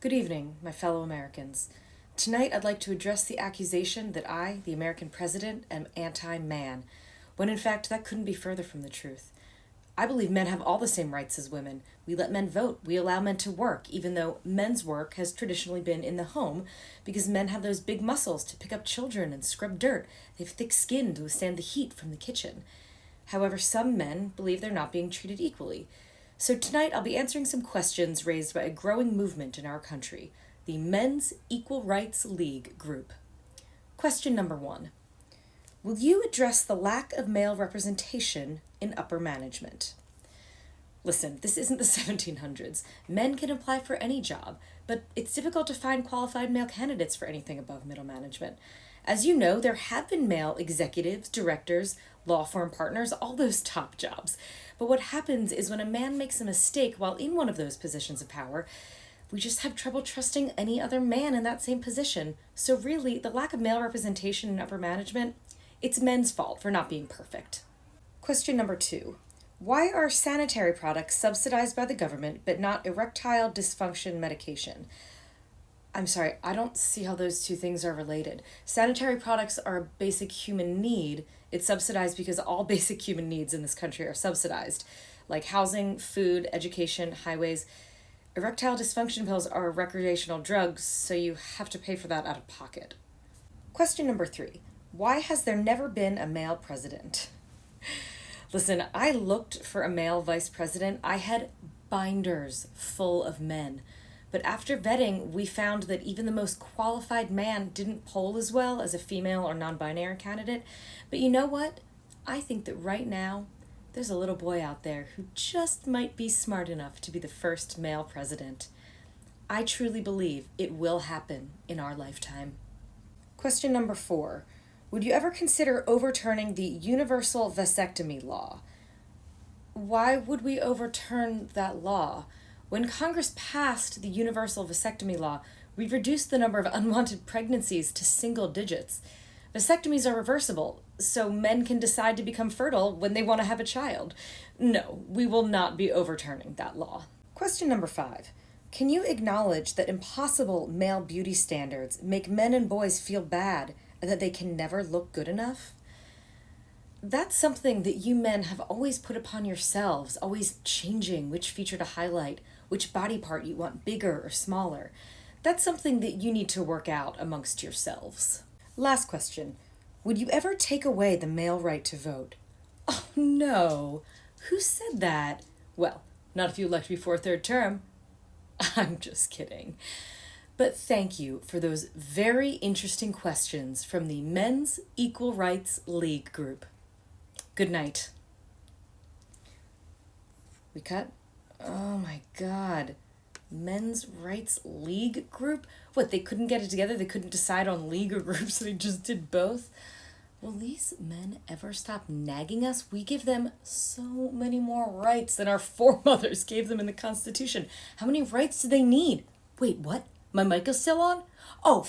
Good evening, my fellow Americans. Tonight I'd like to address the accusation that I, the American president, am anti-man, when in fact that couldn't be further from the truth. I believe men have all the same rights as women. We let men vote. We allow men to work, even though men's work has traditionally been in the home, because men have those big muscles to pick up children and scrub dirt. They have thick skin to withstand the heat from the kitchen. However, some men believe they're not being treated equally. So tonight I'll be answering some questions raised by a growing movement in our country, the Men's Equal Rights League group. Question number 1. Will you address the lack of male representation in upper management? Listen, this isn't the 1700s. Men can apply for any job, but it's difficult to find qualified male candidates for anything above middle management. As you know, there have been male executives, directors, law firm partners, all those top jobs. But what happens is when a man makes a mistake while in one of those positions of power, we just have trouble trusting any other man in that same position. So really, the lack of male representation in upper management, it's men's fault for not being perfect. Question number 2. Why are sanitary products subsidized by the government but not erectile dysfunction medication? I'm sorry, I don't see how those two things are related. Sanitary products are a basic human need. It's subsidized because all basic human needs in this country are subsidized, like housing, food, education, highways. Erectile dysfunction pills are recreational drugs, so you have to pay for that out of pocket. Question number 3. Why has there never been a male president? Listen, I looked for a male vice president. I had binders full of men. But after vetting, we found that even the most qualified man didn't poll as well as a female or non-binary candidate. But you know what? I think that right now, there's a little boy out there who just might be smart enough to be the first male president. I truly believe it will happen in our lifetime. Question number 4. Would you ever consider overturning the universal vasectomy law? Why would we overturn that law? When Congress passed the universal vasectomy law, we reduced the number of unwanted pregnancies to single digits. Vasectomies are reversible, so men can decide to become fertile when they want to have a child. No, we will not be overturning that law. Question number 5. Can you acknowledge that impossible male beauty standards make men and boys feel bad and that they can never look good enough? That's something that you men have always put upon yourselves, always changing which feature to highlight, which body part you want bigger or smaller. That's something that you need to work out amongst yourselves. Last question. Would you ever take away the male right to vote? Oh no. Who said that? Well, not if you elect before third term. I'm just kidding. But thank you for those very interesting questions from the Men's Equal Rights League group. Good night. We cut? Oh my God. Men's Rights League group? What, they couldn't get it together? They couldn't decide on league or group, so they just did both? Will these men ever stop nagging us? We give them so many more rights than our foremothers gave them in the Constitution. How many rights do they need? Wait, what? My mic is still on? Oh,